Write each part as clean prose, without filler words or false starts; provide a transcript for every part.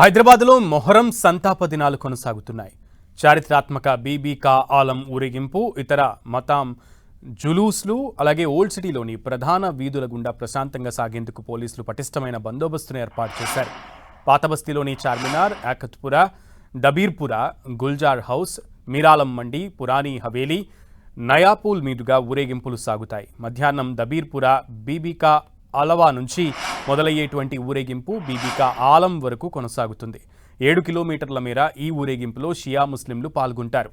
హైదరాబాద్లో మొహరం సంతాప దినాలు కొనసాగుతున్నాయి. చారిత్రాత్మక బీబీ కా ఆలం ఊరేగింపు, ఇతర మతాం జులూస్లు, అలాగే ఓల్డ్ సిటీలోని ప్రధాన వీధుల గుండా ప్రశాంతంగా సాగేందుకు పోలీసులు పటిష్టమైన బందోబస్తును ఏర్పాటు చేశారు. పాతబస్తీలోని చార్మినార్, యాకత్పురా, డబీర్పురా, గుల్జార్ హౌస్, మీరాలం మండి, పురానీ హవేలీ, నయాపూల్ మీదుగా ఊరేగింపులు సాగుతాయి. మధ్యాహ్నం దబీర్పురా బీబీకా అలవా నుంచి మొదలయ్యేటువంటి ఊరేగింపు బీబీకా ఆలం వరకు కొనసాగుతుంది. 7 కిలోమీటర్ల మేర ఈ ఊరేగింపులో షియా ముస్లింలు పాల్గొంటారు.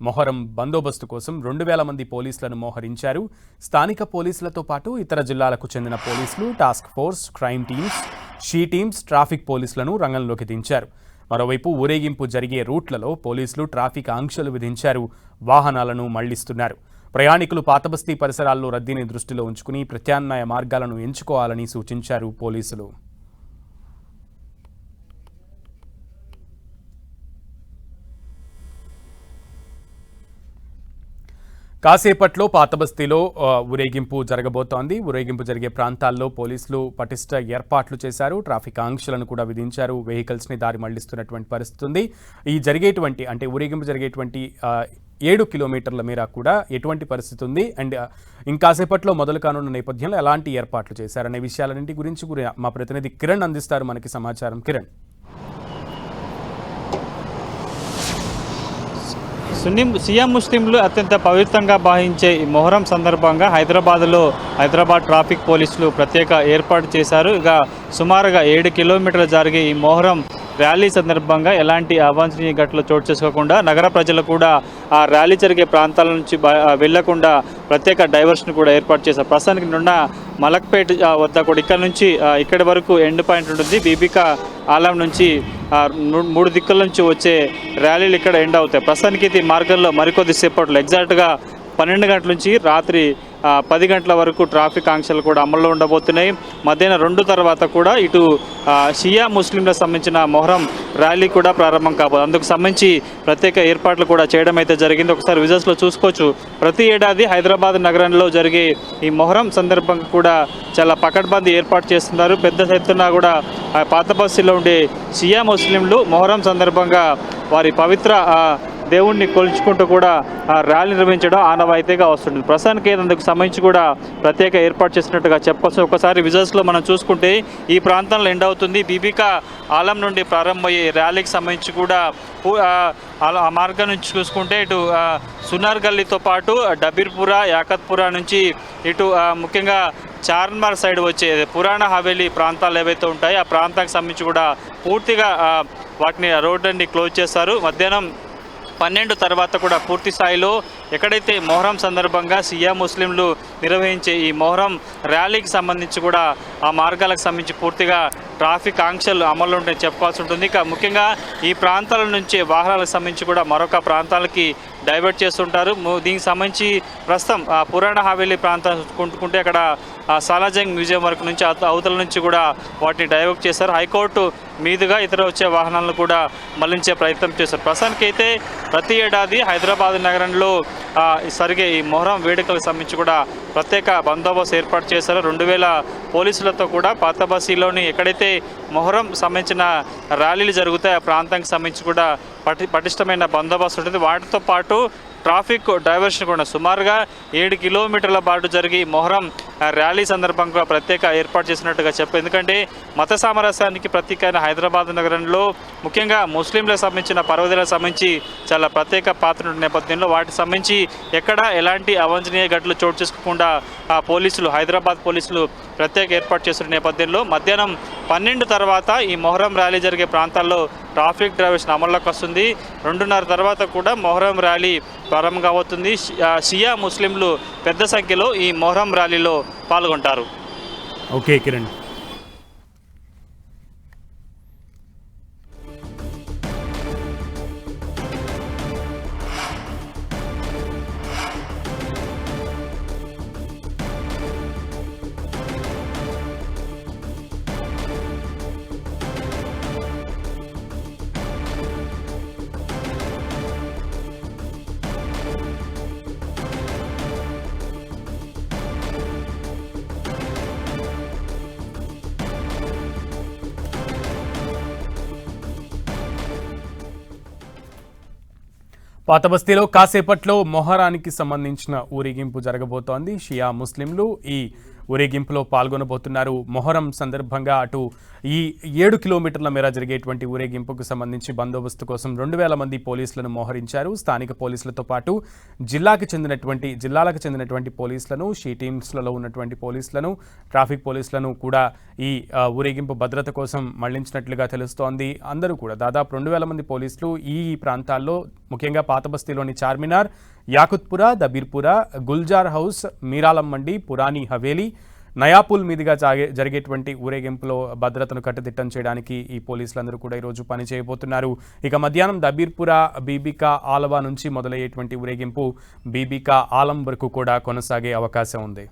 మొహరం బందోబస్తు కోసం 2,000 మంది పోలీసులను మోహరించారు. స్థానిక పోలీసులతో పాటు ఇతర జిల్లాలకు చెందిన పోలీసులు, task force, crime teams, she teams, traffic పోలీసులను రంగంలోకి దించారు. మరోవైపు ఊరేగింపు జరిగే రూట్లలో పోలీసులు ట్రాఫిక్ ఆంక్షలు విధించారు. వాహనాలను మళ్లిస్తున్నారు. ప్రయాణికులు పాతబస్తీ పరిసరాల్లో రద్దీని దృష్టిలో ఉంచుకుని ప్రత్యామ్నాయ మార్గాలను ఎంచుకోవాలని సూచించారు పోలీసులు. కాసేపట్లో పాతబస్తీలో ఊరేగింపు జరగబోతోంది. ఊరేగింపు జరిగే ప్రాంతాల్లో పోలీసులు పటిష్ట ఏర్పాట్లు చేశారు. ట్రాఫిక్ ఆంక్షలను కూడా విధించారు. వెహికల్స్ని దారి మళ్లిస్తున్నటువంటి పరిస్థితి ఉంది. ఈ జరిగేటువంటి ఊరేగింపు జరిగేటువంటి 7 కిలోమీటర్ల మేర కూడా ఎటువంటి పరిస్థితి ఉంది అండ్ ఇంకాసేపట్లో మొదలు కానున్న నేపథ్యంలో ఎలాంటి ఏర్పాట్లు చేశారనే విషయాలన్నింటి గురించి మా ప్రతినిధి కిరణ్ అందిస్తారు మనకి సమాచారం. కిరణ్. షియా ముస్లింలు అత్యంత పవిత్రంగా భావించే ఈ మొహరం సందర్భంగా హైదరాబాద్ ట్రాఫిక్ పోలీసులు ప్రత్యేక ఏర్పాటు చేశారు. ఇక సుమారుగా 7 కిలోమీటర్లు జరిగే ఈ మొహరం ర్యాలీ సందర్భంగా ఎలాంటి అవాంఛనీయ ఘటనలు చోటు చేసుకోకుండా నగర ప్రజలు కూడా ఆ ర్యాలీ జరిగే ప్రాంతాల నుంచి వెళ్లకుండా ప్రత్యేక డైవర్షన్ కూడా ఏర్పాటు చేశారు. ప్రస్తుతానికి నిన్న మలక్పేట్ వద్ద కూడా ఇక్కడ నుంచి ఇక్కడి వరకు ఎండ్ పాయింట్ ఉంటుంది. బీబీకా ఆలం నుంచి 3 దిక్కుల నుంచి వచ్చే ర్యాలీలు ఇక్కడ ఎండ్ అవుతాయి. ప్రస్తుతానికి ఇది మార్గంలో మరికొద్ది సేపట్లో ఎగ్జాక్ట్గా 12 గంటల నుంచి రాత్రి 10 గంటల వరకు ట్రాఫిక్ ఆంక్షలు కూడా అమల్లో ఉండబోతున్నాయి. మధ్యాహ్నం 2 తర్వాత కూడా ఇటు షియా ముస్లింలకు సంబంధించిన మొహరం ర్యాలీ కూడా ప్రారంభం కాబోతుంది. అందుకు సంబంధించి ప్రత్యేక ఏర్పాట్లు కూడా చేయడం అయితే జరిగింది. ఒకసారి విజువల్స్లో చూసుకోవచ్చు. ప్రతి ఏడాది హైదరాబాద్ నగరంలో జరిగే ఈ మొహరం సందర్భంగా కూడా చాలా పకడ్బందీ ఏర్పాటు చేస్తున్నారు. పెద్ద ఎత్తున కూడా పాతబస్తీలో ఉండే షియా ముస్లింలు మొహరం సందర్భంగా వారి పవిత్ర దేవుణ్ణి కొలుచుకుంటూ కూడా ర్యాలీ నిర్వహించడం ఆనవాయితీగా వస్తుంది. ప్రస్తుతానికి అందుకు సంబంధించి కూడా ప్రత్యేక ఏర్పాటు చేసినట్టుగా చెప్పొచ్చు. ఒకసారి విజువల్స్లో మనం చూసుకుంటే ఈ ప్రాంతంలో ఎండ్ అవుతుంది. బీబీకా ఆలం నుండి ప్రారంభమయ్యే ర్యాలీకి సంబంధించి కూడా ఆ మార్గం నుంచి చూసుకుంటే ఇటు సునార్ గల్లీతో పాటు డబీర్పురా, యాకత్పురా నుంచి ఇటు ముఖ్యంగా చార్మినార్ సైడ్ వచ్చే పురాణ హవేలీ ప్రాంతాలు ఏవైతే ఉంటాయో ఆ ప్రాంతానికి సంబంధించి కూడా పూర్తిగా వాటిని రోడ్లన్నీ క్లోజ్ చేస్తారు. మధ్యాహ్నం 12 తర్వాత కూడా పూర్తి స్థాయిలో ఎక్కడైతే మొహరం సందర్భంగా షియా ముస్లింలు నిర్వహించే ఈ మొహరం ర్యాలీకి సంబంధించి కూడా ఆ మార్గాలకు సంబంధించి పూర్తిగా ట్రాఫిక్ ఆంక్షలు అమలు ఉంటాయని చెప్పుకోవాల్సి ఉంటుంది. ఇక ముఖ్యంగా ఈ ప్రాంతాల నుంచి వాహనాలకు సంబంధించి కూడా మరొక ప్రాంతాలకి డైవర్ట్ చేస్తుంటారు. దీనికి సంబంధించి ప్రస్తుతం పురాణ హవేలీ ప్రాంతం కుంటుకుంటే అక్కడ సాలాజంగ్ మ్యూజియం వరకు నుంచి అవతల నుంచి కూడా వాటిని డైవర్ట్ చేశారు. హైకోర్టు మీదుగా ఇతర వచ్చే వాహనాలను కూడా మళ్లించే ప్రయత్నం చేశారు. ప్రస్తుతానికి అయితే ప్రతి ఏడాది హైదరాబాద్ నగరంలో జరిగే ఈ మొహరం వేడుకలకు సంబంధించి కూడా ప్రత్యేక బందోబస్తు ఏర్పాటు చేశారు. 2,000 పోలీసులతో కూడా పాతబస్తీలోని ఎక్కడైతే మొహరం సంబంధించిన ర్యాలీలు జరుగుతాయి ఆ ప్రాంతానికి సంబంధించి కూడా పటిష్టమైన బందోబస్తు ఉంటుంది. వాటితో పాటు ట్రాఫిక్ డైవర్షన్ కూడా సుమారుగా 7 కిలోమీటర్ల పాటు జరిగి మొహరం ర్యాలీ సందర్భంగా ప్రత్యేక ఏర్పాటు చేసినట్టుగా చెప్పారు. ఎందుకంటే మత సామరస్యానికి ప్రతీక అయిన హైదరాబాద్ నగరంలో ముఖ్యంగా ముస్లింలకు సంబంధించిన పర్వదినాలకు సంబంధించి చాలా ప్రత్యేక పాత్ర ఉన్న నేపథ్యంలో వాటికి సంబంధించి ఎక్కడ ఎలాంటి అవాంఛనీయ ఘటనలు చోటు చేసుకోకుండా హైదరాబాద్ పోలీసులు ప్రత్యేక ఏర్పాటు చేస్తున్న నేపథ్యంలో మధ్యాహ్నం 12 తర్వాత ఈ మొహరం ర్యాలీ జరిగే ప్రాంతాల్లో ట్రాఫిక్ డైవర్షన్ అమల్లోకి వస్తుంది. 2:30 తర్వాత కూడా మొహరం ర్యాలీ ప్రారంభం కాబోతుంది. షియా ముస్లింలు పెద్ద సంఖ్యలో ఈ మొహరం ర్యాలీలో పాల్గొంటారు. ఓకే కిరణ్. పాతబస్తీలో కాసేపట్లో మొహరానికి సంబంధించిన ఊరేగింపు జరగబోతోంది. షియా ముస్లింలు ఈ ఊరేగింపులో పాల్గొనబోతున్నారు. మొహరం సందర్భంగా అటు ఈ 7 కిలోమీటర్ల మేర జరిగేటువంటి ఊరేగింపుకు సంబంధించి బందోబస్తు కోసం 2,000 మంది పోలీసులను మోహరించారు. స్థానిక పోలీసులతో పాటు జిల్లాలకు చెందినటువంటి పోలీసులను, షీ టీమ్స్లలో ఉన్నటువంటి పోలీసులను, ట్రాఫిక్ పోలీసులను కూడా ఈ ఊరేగింపు భద్రత కోసం మళ్లించినట్లుగా తెలుస్తోంది. అందరూ కూడా దాదాపు 2,000 మంది పోలీసులు ఈ ప్రాంతాల్లో, ముఖ్యంగా పాతబస్తీలోని చార్మినార్, యాకుత్పురా, దబీర్పురా, గుల్జార్ హౌస్, మీరాలం మండి, పురానీ హవేలీ, నయాపూల్ మీదుగా జరిగేటువంటి ఊరేగింపులో భద్రతను కట్టుదిట్టం చేయడానికి ఈ పోలీసులందరూ కూడా ఈరోజు పని చేయబోతున్నారు. ఇక మధ్యాహ్నం దబీర్పురా, బీబీకా ఆలవా నుంచి మొదలయ్యేటువంటి ఊరేగింపు బీబీకా ఆలం వరకు కూడా కొనసాగే అవకాశం ఉంది.